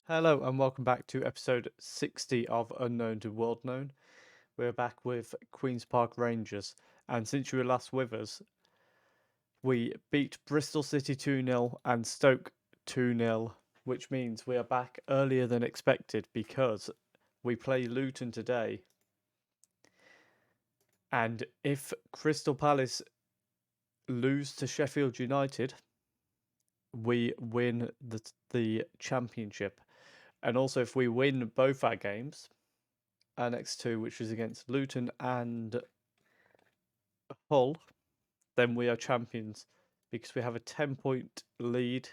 Hello and welcome back to episode 60 of Unknown to World Known. We're back with Queen's Park Rangers, and since you were last with us, we beat Bristol City 2-0 and Stoke 2-0, which means we are back earlier than expected because we play Luton today. And if Crystal Palace lose to Sheffield United, we win the championship. And also, if we win both our games, our next two, which is against Luton and Hull, then we are champions because we have a 10-point lead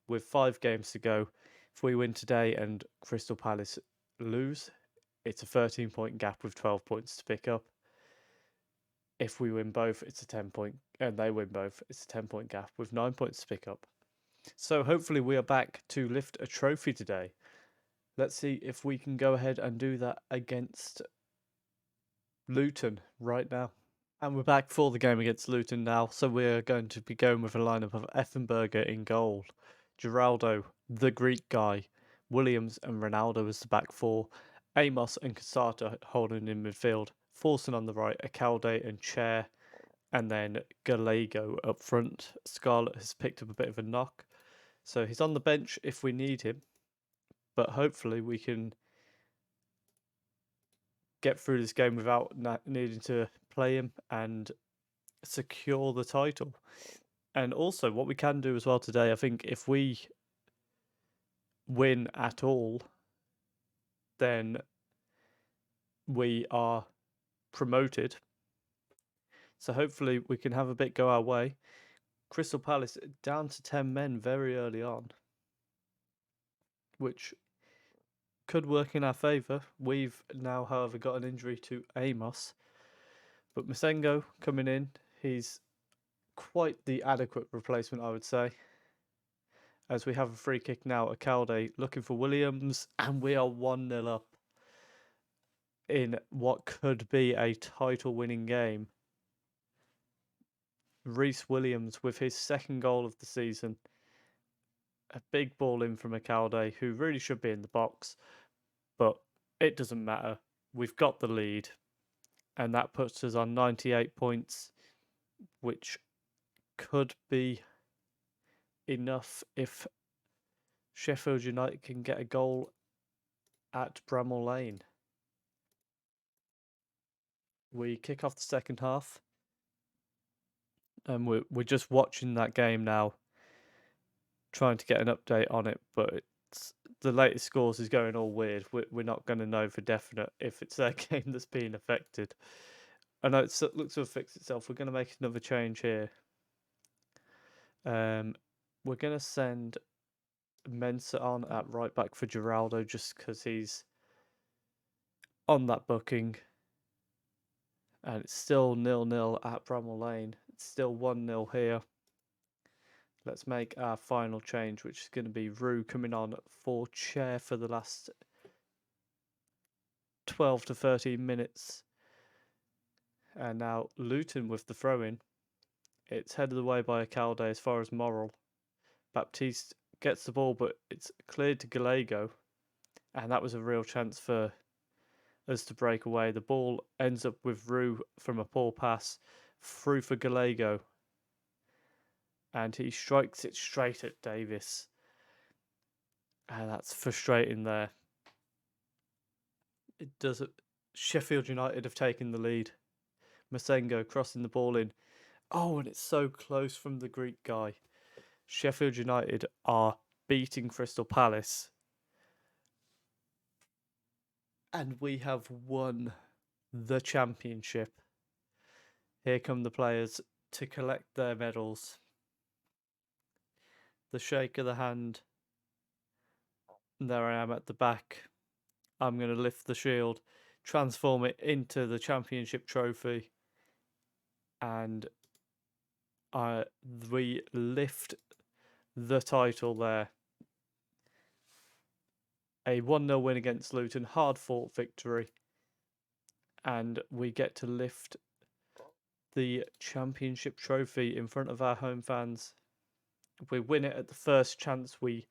with 5 games to go. If we win today and Crystal Palace lose, it's a 13-point gap with 12 points to pick up. If we win both, it's a 10-point, and they win both, it's a 10-point gap with 9 points to pick up. So hopefully we are back to lift a trophy today. Let's see if we can go ahead and do that against Luton right now. And we're back for the game against Luton now, so we're going to be going with a lineup of Effenberger in goal, Geraldo, the Greek guy, Williams and Ronaldo as the back four, Amos and Casata holding in midfield, Forson on the right, Akalde and Chair, and then Gallego up front. Scarlett has picked up a bit of a knock, so he's on the bench if we need him, but hopefully we can get through this game without needing to play him and secure the title. And also, what we can do as well today, I think if we win at all, then we are promoted. So hopefully we can have a bit go our way. Crystal Palace down to 10 men very early on, which could work in our favour. We've now, however, got an injury to Amos. But Masengo coming in, he's quite the adequate replacement, I would say. As we have a free kick now, Akalde looking for Williams, and we are 1-0 up in what could be a title-winning game. Reece Williams with his second goal of the season. A big ball in from Akalde, who really should be in the box, but it doesn't matter. We've got the lead, and that puts us on 98 points, which could be enough if Sheffield United can get a goal at Bramall Lane. We kick off the second half, and we're just watching that game now, trying to get an update on it, but the latest scores is going all weird. We're not going to know for definite if it's their game that's being affected. I know it looks to have fixed itself. We're going to make another change here. We're going to send Mensah on at right back for Geraldo just because he's on that booking. And it's still 0-0 at Bramall Lane. It's still 1-0 here. Let's make our final change, which is going to be Rue coming on for Chair for the last 12 to 13 minutes. And now Luton with the throw-in. It's headed away by Akalde as far as Morrell. Baptiste gets the ball, but it's cleared to Gallego. And that was a real chance for us to break away. The ball ends up with Rue from a poor pass through for Gallego. And he strikes it straight at Davis. And that's frustrating there. It does. Sheffield United have taken the lead. Masengo crossing the ball in. Oh, and it's so close from the Greek guy. Sheffield United are beating Crystal Palace. And we have won the championship. Here come the players to collect their medals. The shake of the hand. And there I am at the back. I'm going to lift the shield, transform it into the championship trophy, and we lift the title there. A 1-0 win against Luton, hard-fought victory, and we get to lift the championship trophy in front of our home fans. We win it at the first chance we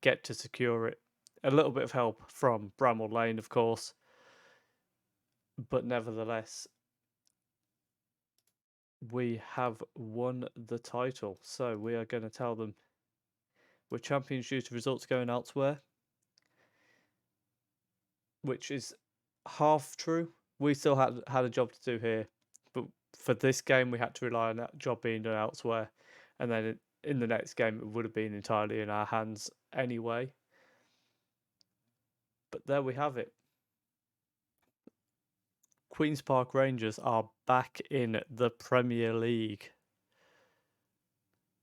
get to secure it. A little bit of help from Bramall Lane, of course, but nevertheless, we have won the title. So we are going to tell them we're champions due to results going elsewhere, which is half true. We still had a job to do here, but for this game we had to rely on that job being done elsewhere, and then in the next game it would have been entirely in our hands anyway. But there we have it. Queen's Park Rangers are back in the Premier League.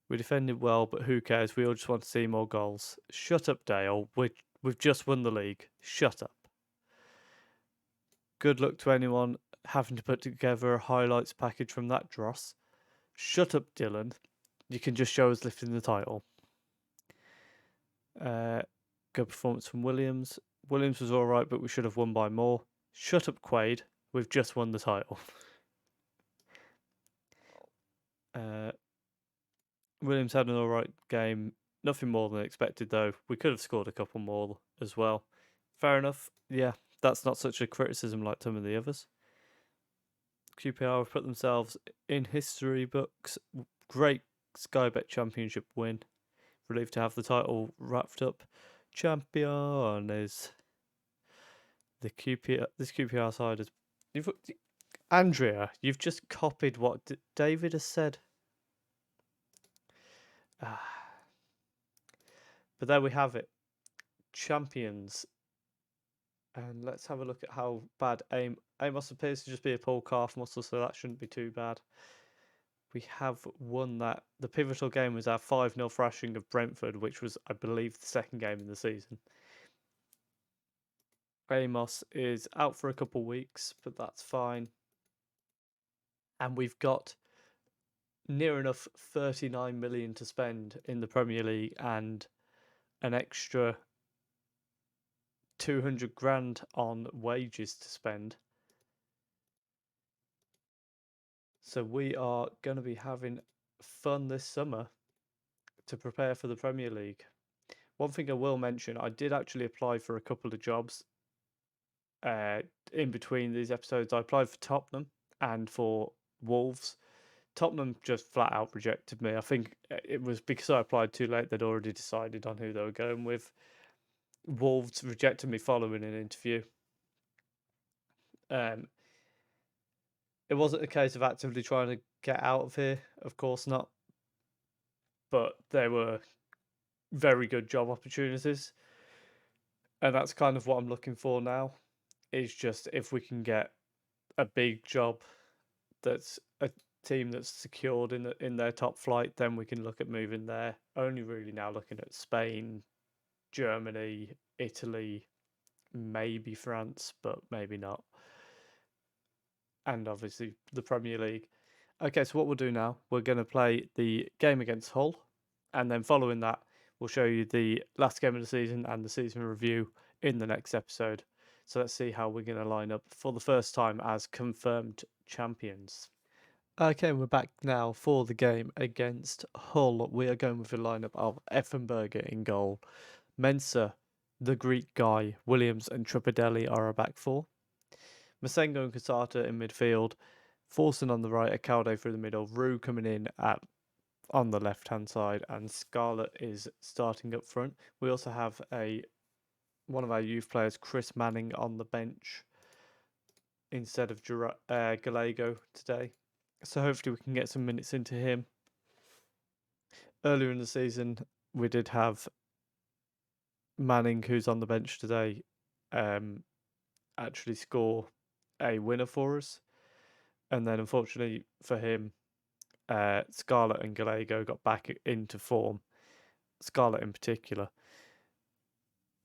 We defended well, but who cares? We all just want to see more goals. Shut up, Dale. We've just won the league. Shut up. Good luck to anyone having to put together a highlights package from that dross. Shut up, Dylan. You can just show us lifting the title. Good performance from Williams. Williams was all right, but we should have won by more. Shut up, Quaid. We've just won the title. Williams had an all right game. Nothing more than expected, though. We could have scored a couple more as well. Fair enough. Yeah, that's not such a criticism like some of the others. QPR have put themselves in history books. Great Sky Bet Championship win. Relieved to have the title wrapped up. Champion is the QPR. This QPR side is. Andrea, you've just copied what David has said. But there we have it. Champions. And let's have a look at how bad Amos appears to just be a pulled calf muscle, so that shouldn't be too bad. We have won that. The pivotal game was our 5-0 thrashing of Brentford, which was, I believe, the second game in the season. Amos is out for a couple weeks, but that's fine. And we've got near enough 39 million to spend in the Premier League and an extra 200 grand on wages to spend. So we are going to be having fun this summer to prepare for the Premier League. One thing I will mention, I did actually apply for a couple of jobs in between these episodes. I applied for Tottenham and for Wolves. Tottenham just flat out rejected me. I think it was because I applied too late. They'd already decided on who they were going with. Wolves rejected me following an interview. It wasn't a case of actively trying to get out of here, of course not. But there were very good job opportunities. And that's kind of what I'm looking for now. Is just if we can get a big job that's a team that's secured in their top flight, then we can look at moving there. Only really now looking at Spain, Germany, Italy, maybe France, but maybe not. And obviously the Premier League. Okay, so what we'll do now, we're going to play the game against Hull, and then following that, we'll show you the last game of the season and the season review in the next episode. So let's see how we're going to line up for the first time as confirmed champions. Okay, we're back now for the game against Hull. We are going with a lineup of Effenberger in goal. Mensah, the Greek guy, Williams and Tripadelli are our back four. Masengo and Kasata in midfield. Forson on the right, Akalde through the middle. Rue coming in on the left-hand side, and Scarlett is starting up front. We also have one of our youth players, Chris Manning, on the bench instead of Gallego today. So hopefully we can get some minutes into him. Earlier in the season, we did have Manning, who's on the bench today, actually score a winner for us. And then unfortunately for him, Scarlett and Gallego got back into form, Scarlett in particular.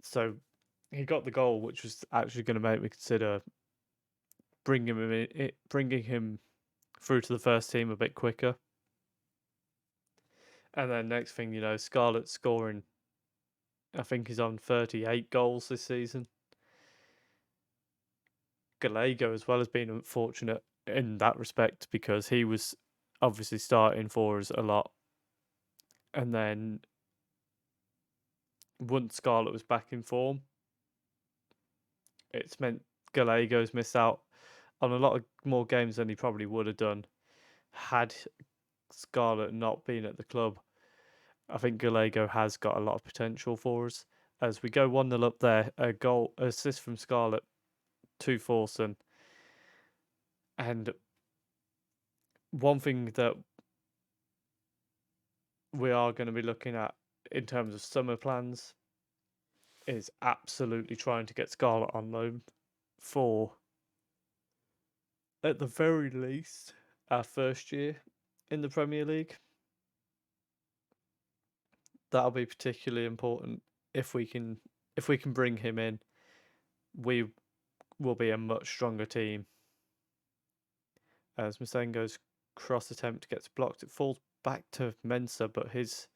So he got the goal, which was actually going to make me consider bringing him through to the first team a bit quicker. And then next thing you know, Scarlett scoring, I think he's on 38 goals this season. Gallego as well has been unfortunate in that respect because he was obviously starting for us a lot. And then once Scarlett was back in form, it's meant Gallago's missed out on a lot of more games than he probably would have done had Scarlett not been at the club. I think Gallego has got a lot of potential for us. As we go 1-0 up there, a goal assist from Scarlett to Forson. And one thing that we are going to be looking at in terms of summer plans is absolutely trying to get Scarlett on loan for, at the very least, our first year in the Premier League. That'll be particularly important if we can bring him in. We will be a much stronger team. As Masengo's cross attempt gets blocked, it falls back to Mensah, but his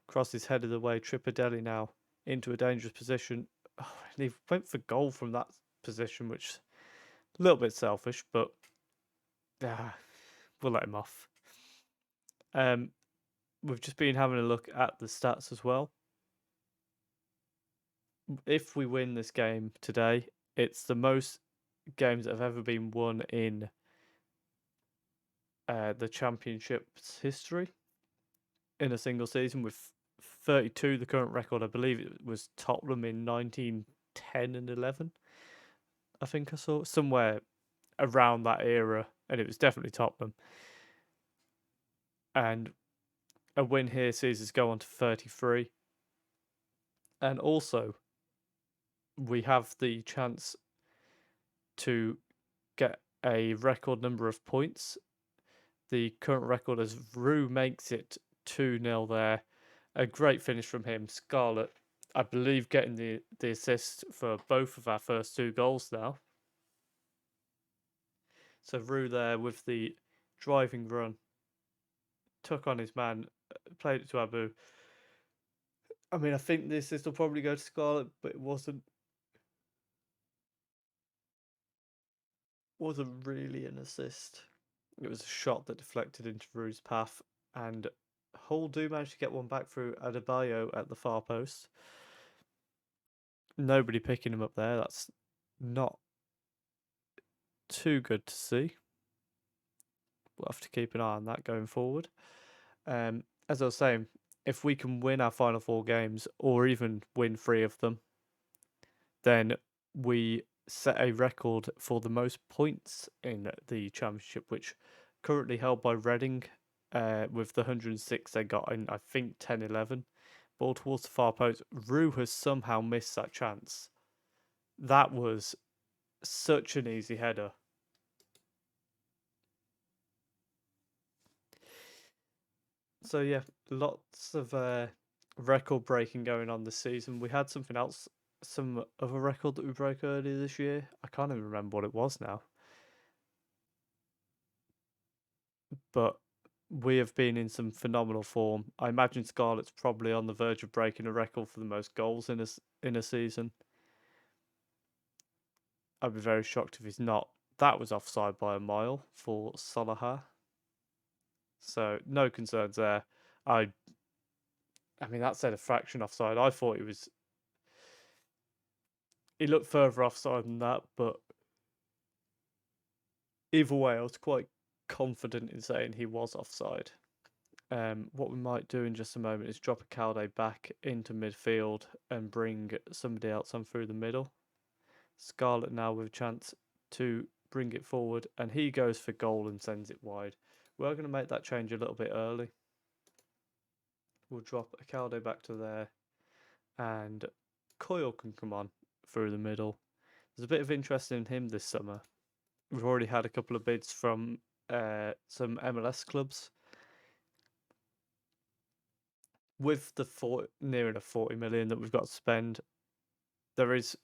cross is headed away. Tripadelli now into a dangerous position. Oh, and he went for goal from that position, which is a little bit selfish, but we'll let him off. We've just been having a look at the stats as well. If we win this game today, it's the most games that have ever been won in the Championship's history in a single season, with 32. The current record, I believe it was Tottenham in 1910 and 11. I think I saw somewhere around that era, and it was definitely Tottenham. And a win here sees us go on to 33. And also, we have the chance to get a record number of points. The current record as Rue makes it 2-0 there. A great finish from him. Scarlett, I believe, getting the assist for both of our first 2 goals now. So Rue there with the driving run. Took on his man, played it to Abu. I mean, I think the assist will probably go to Scarlett, but it wasn't really an assist. It was a shot that deflected into Rue's path, and Hull do manage to get one back through Adebayo at the far post. Nobody picking him up there. That's not too good to see. We'll have to keep an eye on that going forward. As I was saying, if we can win our final 4 games, or even win 3 of them, then we set a record for the most points in the Championship, which currently held by Reading with the 106 they got in, I think, 10-11. Ball towards the far post. Rue has somehow missed that chance. That was such an easy header. So yeah, lots of record breaking going on this season. We had something else, some other record that we broke earlier this year. I can't even remember what it was now. But we have been in some phenomenal form. I imagine Scarlett's probably on the verge of breaking a record for the most goals in a season. I'd be very shocked if he's not. That was offside by a mile for Salaha. So no concerns there. I mean, that said a fraction offside. I thought he looked further offside than that, but either way, I was quite confident in saying he was offside. What we might do in just a moment is drop Akalde back into midfield and bring somebody else on through the middle. Scarlett now with a chance to bring it forward, and he goes for goal and sends it wide. We're going to make that change a little bit early. We'll drop Akalde back to there, and Coyle can come on through the middle. There's a bit of interest in him this summer. We've already had a couple of bids from some MLS clubs. With the near enough 40 million that we've got to spend, there is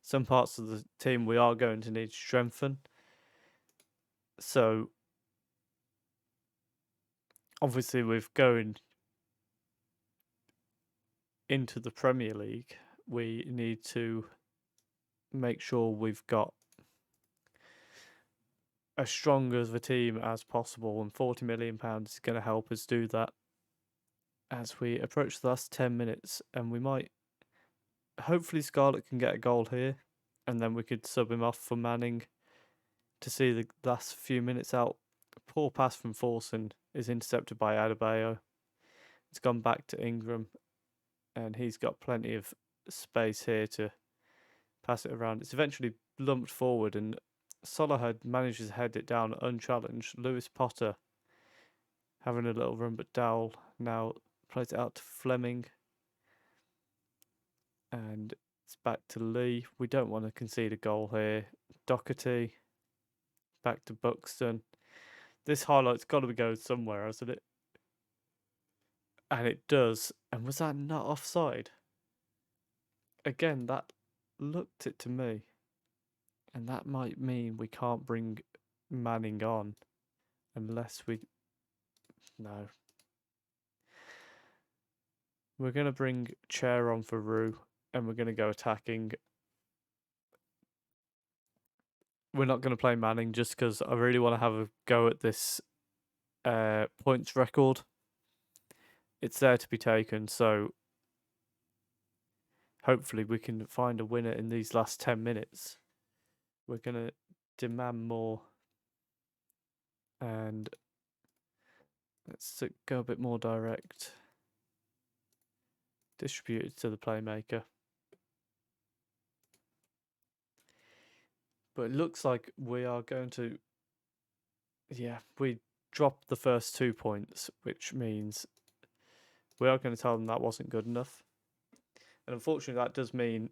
some parts of the team we are going to need to strengthen. So obviously, with going into the Premier League, we need to make sure we've got as strong as a team as possible, and £40 million is going to help us do that. as we approach the last 10 minutes, and we might. Hopefully, Scarlett can get a goal here, and then we could sub him off for Manning to see the last few minutes out. Poor pass from Forson is intercepted by Adebayo. It's gone back to Ingram, and he's got plenty of space here to pass it around. It's eventually lumped forward, and Solihull manages to head it down unchallenged. Lewis Potter having a little run, but Dowell now plays it out to Fleming. And it's back to Lee. We don't want to concede a goal here. Doherty back to Buxton. This highlight's got to be going somewhere, hasn't it? And it does. And was that not offside? Again, that looked it to me. And that might mean we can't bring Manning on unless we... No. We're going to bring Chair on for Rue, and we're going to go attacking. We're not going to play Manning just because I really want to have a go at this points record. It's there to be taken, so hopefully we can find a winner in these last 10 minutes. We're going to demand more, and let's go a bit more direct. Distribute it to the playmaker. But it looks like we are going to... Yeah, we dropped the first 2 points, which means we are going to tell them that wasn't good enough. And unfortunately, that does mean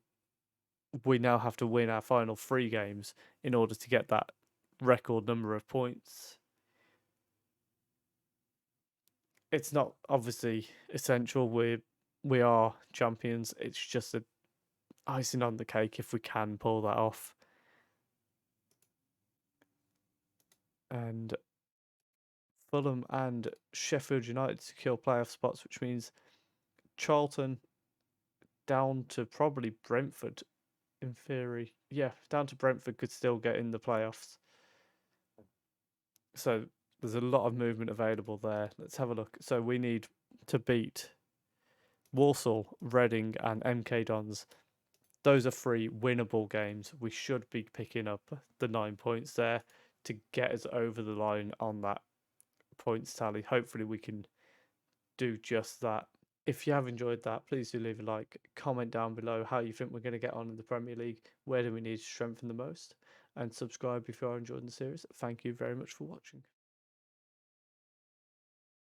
we now have to win our final 3 games in order to get that record number of points. It's not obviously essential. We are champions. It's just a icing on the cake if we can pull that off. And Fulham and Sheffield United secure playoff spots, which means Charlton down to probably Brentford in theory. Yeah, down to Brentford could still get in the playoffs. So there's a lot of movement available there. Let's have a look. So we need to beat Walsall, Reading and MK Dons. Those are 3 winnable games. We should be picking up the 9 points there to get us over the line on that points tally. Hopefully we can do just that. If you have enjoyed that, please do leave a like, comment down below how you think we're going to get on in the Premier League, where do we need to strengthen the most, and subscribe if you are enjoying the series. Thank you very much for watching.